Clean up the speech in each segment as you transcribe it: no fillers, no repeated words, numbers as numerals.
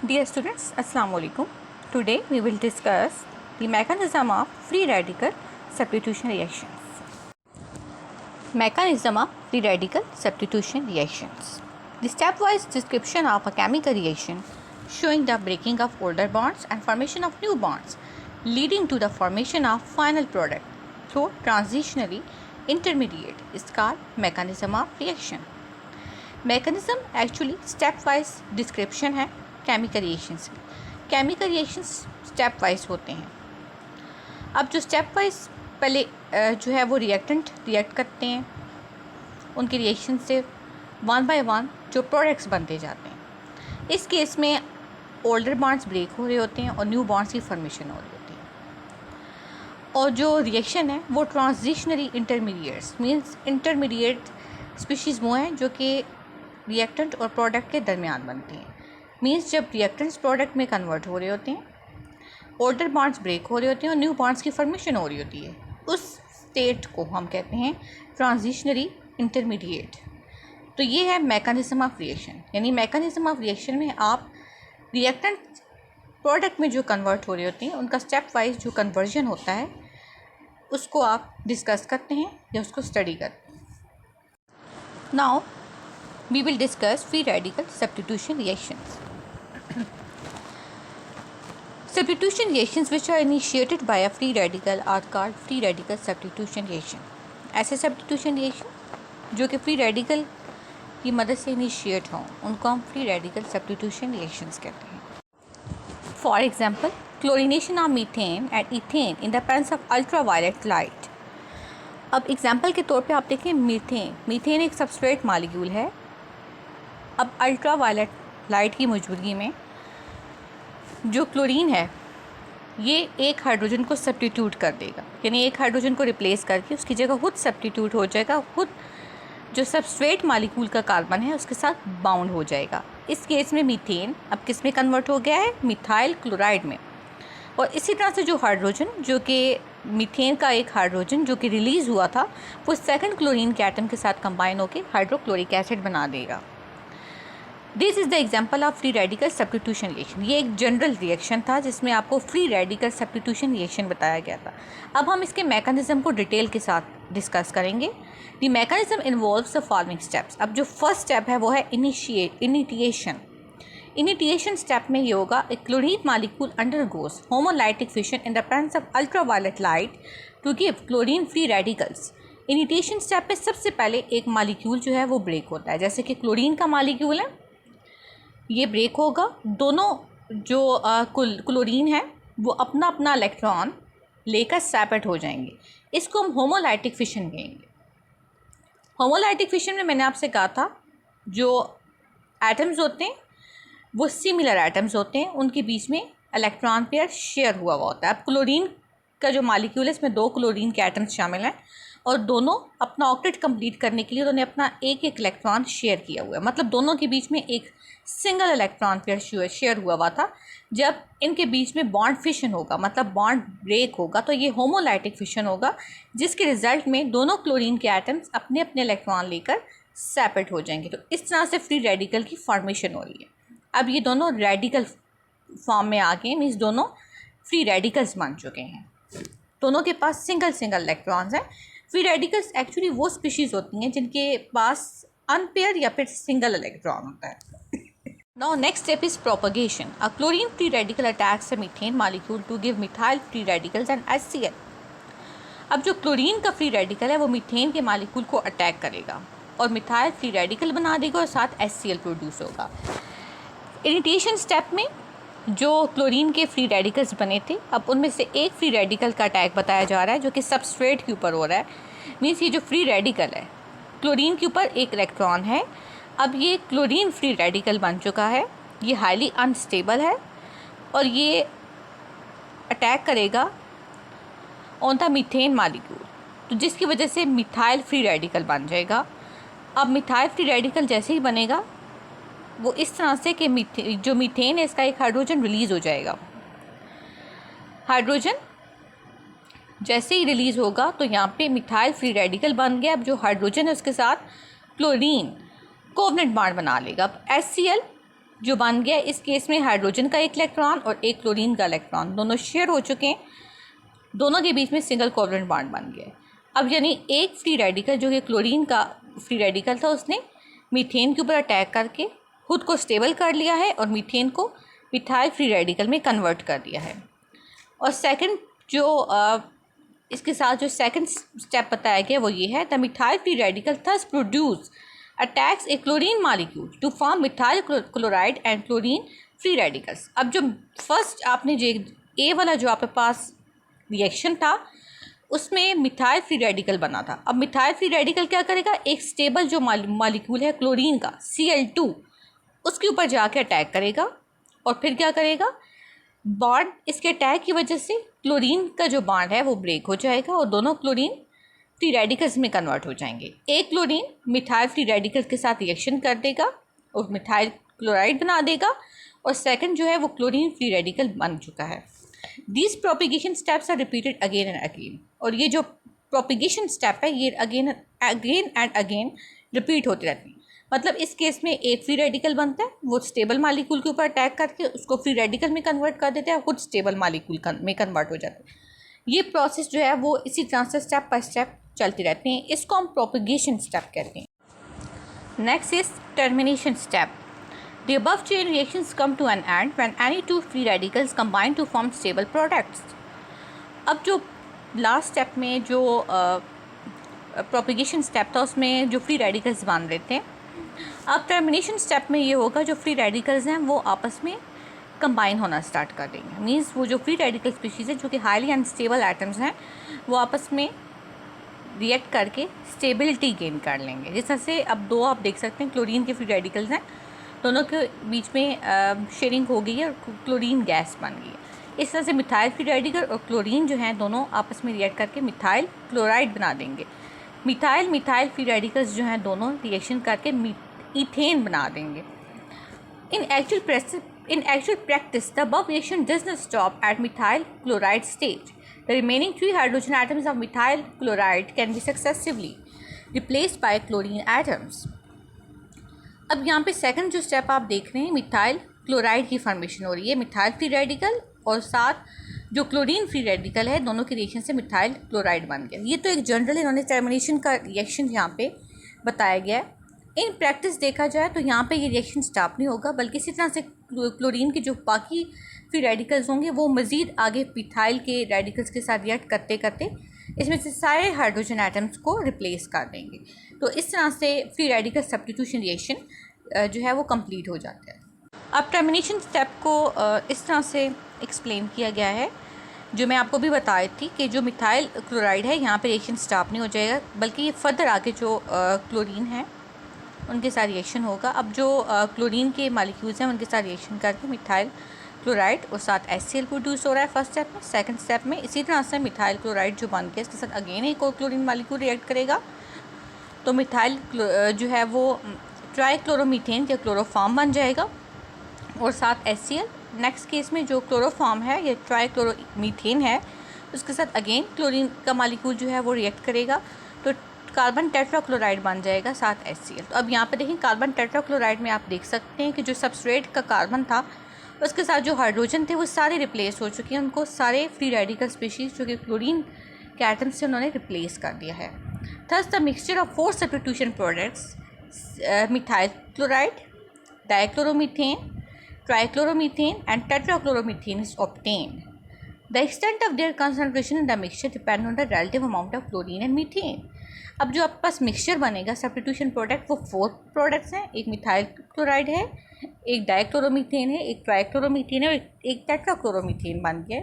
Dear students, Assalamu alaikum. Today we will discuss the mechanism of free radical substitution reactions. Mechanism of free radical substitution reactions. The stepwise description of a chemical reaction showing the breaking of older bonds and formation of new bonds leading to the formation of final product through transitionally intermediate is called mechanism of reaction. Mechanism actually stepwise description है chemical reactions की. Chemical reactions step wise होते हैं. अब जो step wise पहले जो है वो रिएक्टेंट रिएक्ट करते हैं, उनके रिएक्शन से वन बाय वन जो प्रोडक्ट्स बनते जाते हैं. इस केस में ओल्डर बॉन्ड्स ब्रेक हो रहे होते हैं और न्यू बॉन्ड्स की फॉर्मेशन हो रही होती है. और जो रिएक्शन है वो transitionary intermediates means intermediate species वो हैं जो कि रिएक्टेंट और प्रोडक्ट के दरमियान बनते हैं. मीन्स जब रिएक्टेंट्स प्रोडक्ट में कन्वर्ट हो रहे होते हैं, ओल्डर बॉन्ड्स ब्रेक हो रहे होते हैं और न्यू बॉन्ड्स की फॉर्मेशन हो रही होती है, उस स्टेट को हम कहते हैं ट्रांजिशनरी इंटरमीडिएट. तो ये है मैकेनिज्म ऑफ रिएक्शन. यानी मैकेनिज्म ऑफ रिएक्शन में आप रिएक्टेंट प्रोडक्ट में जो कन्वर्ट हो रहे होते हैं उनका स्टेप वाइज जो कन्वर्जन होता है उसको आप डिस्कस करते हैं या उसको स्टडी करते हैं. Now we will discuss free radical substitution reactions. Substitution reactions which are initiated by a free radical are called free radical substitution reaction. ऐसे substitution reaction जो कि free radical की मदद से इनिशिएट हों उनको हम free radical substitution reactions कहते हैं. For example, chlorination of methane and ethane in the presence of ultraviolet light. अब एग्जाम्पल के तौर पे आप देखें मीथेन एक सबस्ट्रेट मालिक्यूल है. अब अल्ट्रा वायलेट लाइट की मौजूदगी में जो क्लोरीन है ये एक हाइड्रोजन को सब्स्टिट्यूट कर देगा. यानी एक हाइड्रोजन को रिप्लेस करके उसकी जगह खुद सब्स्टिट्यूट हो जाएगा, खुद जो सबस्ट्रेट मालिक्यूल का कार्बन है उसके साथ बाउंड हो जाएगा. इस केस में मीथेन अब किस में कन्वर्ट हो गया है, मिथाइल क्लोराइड में. और इसी तरह से जो हाइड्रोजन जो कि मीथेन का एक हाइड्रोजन जो कि रिलीज़ हुआ था वो सेकंड क्लोरीन के एटम के साथ कंबाइन होकर हाइड्रोक्लोरिक एसिड बना देगा. This is the example of free radical substitution reaction. ये एक जनरल रिएक्शन था जिसमें आपको फ्री रेडिकल सब्स्टिट्यूशन रिएक्शन बताया गया था. अब हम इसके मैकेनिज्म को डिटेल के साथ डिस्कस करेंगे. The mechanism involves the following steps. अब जो फर्स्ट स्टेप है वो है इनिटिएशन. इनिटिएशन स्टेप में ये होगा एक chlorine molecule undergoes homolytic fission in the presence of ultraviolet light to give chlorine free radicals. Initiation step में सबसे पहले एक मालिक्यूल जो है वो ब्रेक होता है. जैसे कि क्लोरीन का मालिक्यूल है ये ब्रेक होगा. दोनों जो क्लोरीन है वो अपना अपना इलेक्ट्रॉन लेकर सेपरेट हो जाएंगे. इसको हम होमोलाइटिक फिशन कहेंगे. होमोलाइटिक फिशन में मैंने आपसे कहा था जो एटम्स होते हैं वो सिमिलर एटम्स होते हैं, उनके बीच में इलेक्ट्रॉन पेयर शेयर हुआ होता है. अब क्लोरीन का जो मालिक्यूल है इसमें दो क्लोरीन के एटम्स शामिल हैं और दोनों अपना ऑक्टेट कंप्लीट करने के लिए उन्होंने अपना एक एक इलेक्ट्रॉन शेयर किया हुआ है. मतलब दोनों के बीच में एक सिंगल इलेक्ट्रॉन पेयर शेयर हुआ था. जब इनके बीच में बॉन्ड फिशन होगा मतलब बॉन्ड ब्रेक होगा तो ये होमोलाइटिक फिशन होगा जिसके रिजल्ट में दोनों क्लोरीन के एटम्स अपने अपने इलेक्ट्रॉन लेकर सेपरेट हो जाएंगे. तो इस तरह से फ्री रेडिकल की फॉर्मेशन हो रही है. अब ये दोनों रेडिकल फॉर्म में आ गए, मीन्स दोनों फ्री रेडिकल्स बन चुके हैं. दोनों के पास सिंगल सिंगल हैं. फ्री रेडिकल्स एक्चुअली वो स्पीशीज़ होती हैं जिनके पास अनपेयर या फिर सिंगल इलेक्ट्रॉन होता है. Now next step is propagation. A chlorine free radical attacks a methane molecule to give methyl free radicals and HCl. अब जो क्लोरीन का फ्री रेडिकल है वो मीथेन के मालिक्यूल को अटैक करेगा और मिथाइल फ्री रेडिकल बना देगा और साथ HCl प्रोड्यूस होगा. इनिटिएशन स्टेप में जो क्लोरीन के फ्री रेडिकल्स बने थे अब उनमें से एक फ्री रेडिकल का अटैक बताया जा रहा है जो कि सबस्ट्रेट के ऊपर हो रहा है. मीन्स ये जो फ्री रेडिकल है क्लोरीन के ऊपर एक इलेक्ट्रॉन है. अब ये क्लोरीन फ्री रेडिकल बन चुका है, ये हाईली अनस्टेबल है और ये अटैक करेगा ऑन द मीथेन मालिक्यूल तो जिसकी वजह से मिथाइल फ्री रेडिकल बन जाएगा. अब मिथाइल फ्री रेडिकल जैसे ही बनेगा वो इस तरह से कि जो मीथेन है इसका एक हाइड्रोजन रिलीज़ हो जाएगा. हाइड्रोजन जैसे ही रिलीज़ होगा तो यहाँ पे मिथाइल फ्री रेडिकल बन गया. अब जो हाइड्रोजन है उसके साथ क्लोरीन कोवलेंट बॉन्ड बना लेगा. अब HCl जो बन गया इस केस में हाइड्रोजन का एक इलेक्ट्रॉन और एक क्लोरीन का इलेक्ट्रॉन दोनों शेयर हो चुके हैं, दोनों के बीच में सिंगल कोवलेंट बॉन्ड बन गया है। अब यानी एक फ्री रेडिकल जो कि क्लोरीन का फ्री रेडिकल था उसने मीथेन के ऊपर अटैक करके खुद को स्टेबल कर लिया है और मीथेन को मिथाइल फ्री रेडिकल में कन्वर्ट कर दिया है। और सेकंड जो इसके साथ जो सेकंड स्टेप बताया गया वो ये है, the methyl free radical thus produce attacks a chlorine molecule to form methyl chloride and chlorine free radicals. अब जो फर्स्ट आपने जो ए वाला जो आपके पास रिएक्शन था उसमें मिथाइल फ्री रेडिकल बना था। अब मिथाइल फ्री रेडिकल क्या करेगा, एक स्टेबल जो मॉलिक्यूल है क्लोरीन का Cl2 उसके ऊपर जाके अटैक करेगा और फिर क्या करेगा, बॉन्ड इसके अटैक की वजह से क्लोरीन का जो बॉन्ड है वो ब्रेक हो जाएगा और दोनों क्लोरीन फ्री रेडिकल्स में कन्वर्ट हो जाएंगे। एक क्लोरीन मिथाइल फ्री रेडिकल्स के साथ रिएक्शन कर देगा और मिथाइल क्लोराइड बना देगा और सेकंड जो है वो क्लोरीन फ्री रेडिकल बन चुका है। These propagation steps are repeated again and again। और ये जो प्रोपिगेशन स्टेप है ये अगेन एंड अगेन रिपीट होते रहते हैं। मतलब इस केस में एक फ्री रेडिकल बनता है, वो स्टेबल मालिक्यूल के ऊपर अटैक करके उसको फ्री रेडिकल में कन्वर्ट कर देते हैं और खुद स्टेबल मालिक्यूल में कन्वर्ट हो जाते हैं। ये प्रोसेस जो है वो इसी तरह से स्टेप बाय स्टेप चलते रहते हैं, इसको हम प्रोपिगेशन स्टेप कहते हैं। Next is termination step. The above chain reactions come to an end when any two free radicals combine to form stable products। अब जो लास्ट स्टेप में जो प्रोपिगेशन स्टेप था उसमें जो फ्री रेडिकल्स बन रहे थे, अब टर्मिनेशन स्टेप में ये होगा जो फ्री रेडिकल्स हैं वो आपस में कंबाइन होना स्टार्ट कर देंगे। मीन्स वो जो फ्री रेडिकल स्पीशीज़ है जो कि हाईली अनस्टेबल एटम्स हैं वो आपस में रिएक्ट करके स्टेबिलिटी गेन कर लेंगे। जिस तरह से अब दो आप देख सकते हैं क्लोरीन के फ्री रेडिकल्स हैं, दोनों के बीच में शेयरिंग हो गई है और क्लोरीन गैस बन गई है। इस तरह से मिथाइल फ्री रेडिकल और क्लोरीन जो हैं दोनों आपस में रिएक्ट करके मिथाइल क्लोराइड बना देंगे। मिथाइल फ्री रेडिकल्स जो हैं दोनों रिएक्शन करके इथेन बना देंगे। In actual practice, the above reaction does not stop at methyl chloride stage. The remaining 3 hydrogen atoms of methyl chloride can be successively replaced by chlorine atoms. अब यहाँ पे second जो स्टेप आप देख रहे हैं, मिथाइल क्लोराइड की formation हो रही है। मिथाइल फ्री रेडिकल और साथ जो क्लोरीन फ्री रेडिकल है दोनों के रिएक्शन से मिथाइल क्लोराइड बन गया। ये तो एक जनरल इन्होंने टर्मिनेशन का रिएक्शन यहाँ पे बताया गया है। इन प्रैक्टिस देखा जाए तो यहाँ पे ये रिएक्शन स्टॉप नहीं होगा, बल्कि इसी तरह से क्लोरीन के जो बाकी फ्री रेडिकल्स होंगे वो मज़ीद आगे मिथाइल के रेडिकल्स के साथ रिएक्ट करते करते इसमें से सारे हाइड्रोजन एटम्स को रिप्लेस कर देंगे। तो इस तरह से फ्री रेडिकल सब्स्टिट्यूशन रिएक्शन जो है वो कंप्लीट हो जाता है। अब टर्मिनेशन स्टेप को इस तरह से एक्सप्लेन किया गया है, जो मैं आपको भी बताई थी कि जो मिथाइल क्लोराइड है यहाँ पे रिएक्शन स्टॉप नहीं हो जाएगा, बल्कि ये फर्दर आगे जो क्लोरीन है उनके साथ रिएक्शन होगा। अब जो क्लोरीन के मालिक्यूल्स हैं उनके साथ रिएक्शन करके मिथाइल क्लोराइड और साथ HCl प्रोड्यूस हो रहा है फर्स्ट स्टेप में। सेकंड स्टेप में इसी तरह से मिथाइल क्लोराइड जो बन के इसके साथ अगेन एक और क्लोरीन मालिक्यूल रिएक्ट करेगा, तो मिथाइल जो है वो ट्राईक्लोरोमीथेन या क्लोरोफॉर्म बन जाएगा और साथ HCl। नेक्स्ट केस में जो क्लोरोफॉर्म है या ट्राईक्लोरोमीथेन है उसके साथ अगेन क्लोरीन का मालिक्यूल जो है वो रिएक्ट करेगा, तो कार्बन टेट्राक्लोराइड बन जाएगा साथ HCl। तो अब यहाँ पे देखें कार्बन टेट्राक्लोराइड में आप देख सकते हैं कि जो सबस्ट्रेट का कार्बन था उसके साथ जो हाइड्रोजन थे वो सारे रिप्लेस हो चुके हैं, उनको सारे फ्री रेडिकल स्पीशीज़ जो कि क्लोरीन के एटम से उन्होंने रिप्लेस कर दिया है। Thus the mixture of 4 substitution products methyl chloride, dichloromethane, trichloromethane and tetrachloromethane is obtained. The extent of their concentration in the mixture depend on the relative amount of chlorine and methane. अब जो आपके पास mixture बनेगा substitution product वो 4 products हैं, एक methyl chloride है, एक dichloromethane है, एक ट्राइक्लोरोमीथेन है और एक टेट्राक्लोरोमीथेन बन गया।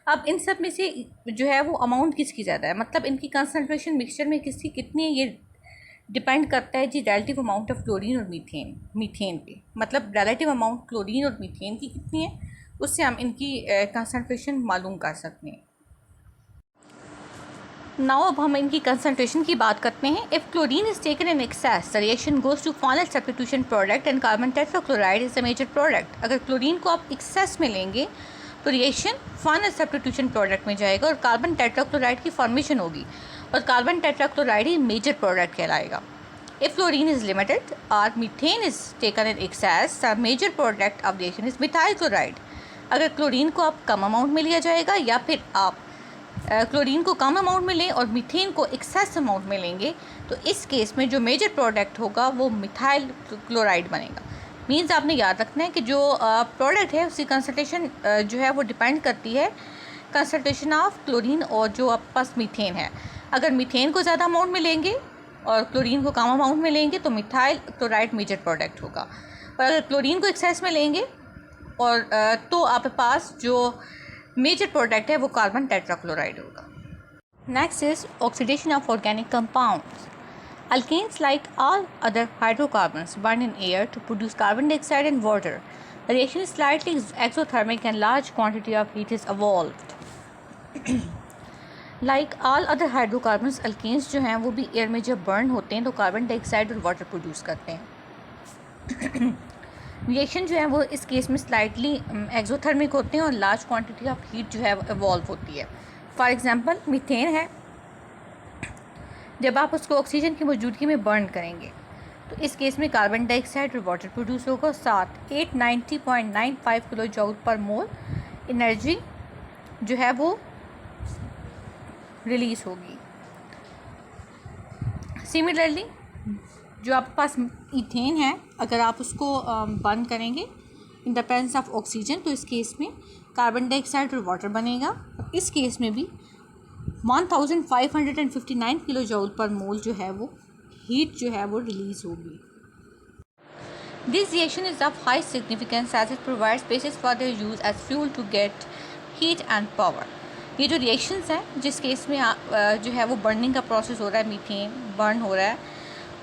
अब इन सब में से जो है वो अमाउंट किसकी ज़्यादा है, मतलब इनकी कंसनट्रेशन मिक्सचर में किसकी कितनी है, ये डिपेंड करता है जी रिलेटिव अमाउंट ऑफ क्लोरीन और मीथेन पे। मतलब रिलेटिव अमाउंट क्लोरीन और मीथेन की कितनी है उससे हम इनकी कंसनट्रेशन मालूम कर सकते हैं। नाउ अब हम इनकी कंसनट्रेशन की बात करते हैं। If chlorine is taken in excess the reaction goes to final substitution product and carbon tetrachloride is the major product. अगर क्लोरीन को आप एक्सेस में लेंगे तो रिएक्शन फाइनल सब्स्टिट्यूशन प्रोडक्ट में जाएगा और कार्बन टेट्राक्लोराइड की फॉर्मेशन होगी और कार्बन टेट्राक्लोराइड ही मेजर प्रोडक्ट कहलाएगा। If fluorine is limited or methane is taken in excess, the major product of reaction is methyl chloride. अगर क्लोरीन को आप कम अमाउंट में लिया जाएगा या फिर आप क्लोरीन को कम अमाउंट में लें और मीथेन को एक्सेस अमाउंट में लेंगे, तो इस केस में जो मेजर प्रोडक्ट होगा वो मिथाइल क्लोराइड बनेगा। मीन्स आपने याद रखना है कि जो प्रोडक्ट है उसकी कंसंट्रेशन जो है वो डिपेंड करती है कंसंट्रेशन ऑफ क्लोरीन और जो आपके पास मीथेन है। अगर मीथेन को ज़्यादा अमाउंट में लेंगे और क्लोरीन को कम अमाउंट में लेंगे तो मिथाइल क्लोराइड मेजर प्रोडक्ट होगा, और अगर क्लोरीन को एक्सेस में लेंगे और तो आपके पास जो मेजर प्रोडक्ट है वो कार्बन टेट्राक्लोराइड होगा। Next is oxidation of organic compounds. Alkanes, like all other hydrocarbons, burn in air to produce carbon dioxide and water. The reaction is slightly exothermic and large quantity of heat is evolved. Like all other hydrocarbons, alkanes जो हैं वो भी air में जब burn होते हैं तो carbon dioxide और वाटर प्रोड्यूस करते हैं। रिएक्शन जो है वो इस केस में स्लाइटली एक्सोथर्मिक होते हैं और लार्ज क्वांटिटी ऑफ हीट जो है वो इवॉल्व होती है। फॉर एग्जांपल मीथेन है, जब आप उसको ऑक्सीजन की मौजूदगी में बर्न करेंगे तो इस केस में कार्बन डाइऑक्साइड और वाटर प्रोड्यूस होगा, साथ 890.95 किलो जूल पर मोल एनर्जी जो है वो रिलीज़ होगी। सिमिलरली जो आपके पास ईथेन है, अगर आप उसको बर्न करेंगे इन द प्रेजेंस ऑफ ऑक्सीजन तो इस केस में कार्बन डाइऑक्साइड और वाटर बनेगा। इस केस में भी 1559 किलो जूल पर मोल जो है वो हीट जो है वो रिलीज़ होगी। This reaction is of high significance as it provides basis for their use as fuel to get heat and power. ये जो रिएक्शंस हैं जिस केस में जो है वो बर्निंग का प्रोसेस हो रहा है, मीथेन बर्न हो रहा है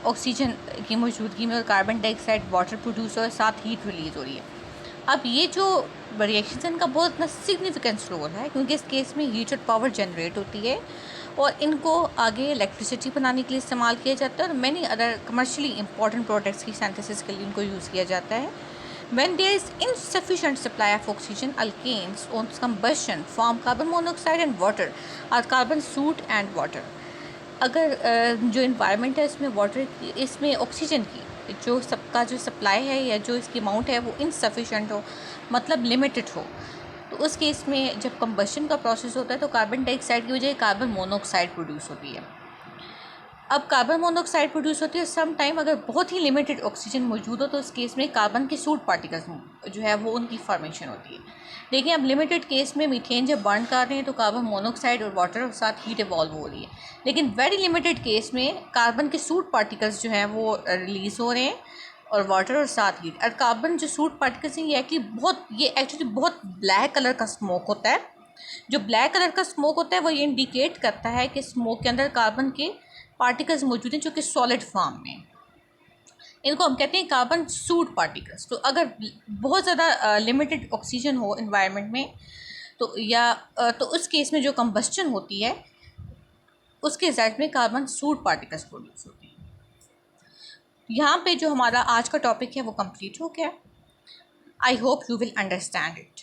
ऑक्सीजन की मौजूदगी में और कार्बन डाइऑक्साइड वाटर प्रोड्यूस हो रहा है, साथ हीट रिलीज़ हो रही है। अब ये जो रिएक्शंस इनका बहुत इतना सिग्निफिकेंस रोल है क्योंकि इस केस में हीट और पावर जनरेट होती है और इनको आगे इलेक्ट्रिसिटी बनाने के लिए इस्तेमाल किया जाता है और many other commercially important products की सिंथेसिस के लिए इनको यूज़ किया जाता है। When there is insufficient supply of oxygen, alkanes on combustion form carbon monoxide and water or carbon soot and water. अगर जो इन्वायरमेंट है इसमें ऑक्सीजन की जो सबका जो सप्लाई है या जो इसकी अमाउंट है वो इनसफिशेंट हो, मतलब लिमिटेड हो, तो उस केस में जब कंबशन का प्रोसेस होता है तो कार्बन डाइऑक्साइड की वजह कार्बन मोनोऑक्साइड प्रोड्यूस होती है। अब कार्बन मोनोऑक्साइड प्रोड्यूस होती है सम टाइम अगर बहुत ही लिमिटेड ऑक्सीजन मौजूद हो तो उस केस में कार्बन के सूट पार्टिकल्स जो है वो उनकी फॉर्मेशन होती है। देखिए अब लिमिटेड केस में मीथेन जब बर्न कर रहे हैं तो कार्बन मोनोऑक्साइड और वाटर के साथ हीट इवॉल्व हो रही है, लेकिन वेरी लिमिटेड केस में कार्बन के सूट पार्टिकल्स जो हैं वो रिलीज़ हो रहे हैं और वाटर और साथ हीट। और कार्बन जो सूट पार्टिकल्स हैं ये एक्चुअली बहुत ब्लैक कलर का स्मोक होता है। जो ब्लैक कलर का स्मोक होता है वो ये इंडिकेट करता है कि स्मोक के अंदर कार्बन के पार्टिकल्स मौजूद हैं जो कि सॉलिड फॉर्म में, इनको हम कहते हैं कार्बन सूट पार्टिकल्स। तो अगर बहुत ज़्यादा लिमिटेड ऑक्सीजन हो इन्वायरमेंट में तो उस केस में जो कंबस्टन होती है उसके रिजल्ट में कार्बन सूट पार्टिकल्स प्रोड्यूस होते हैं। यहाँ पे जो हमारा आज का टॉपिक है वो कंप्लीट हो गया। I hope you will understand it.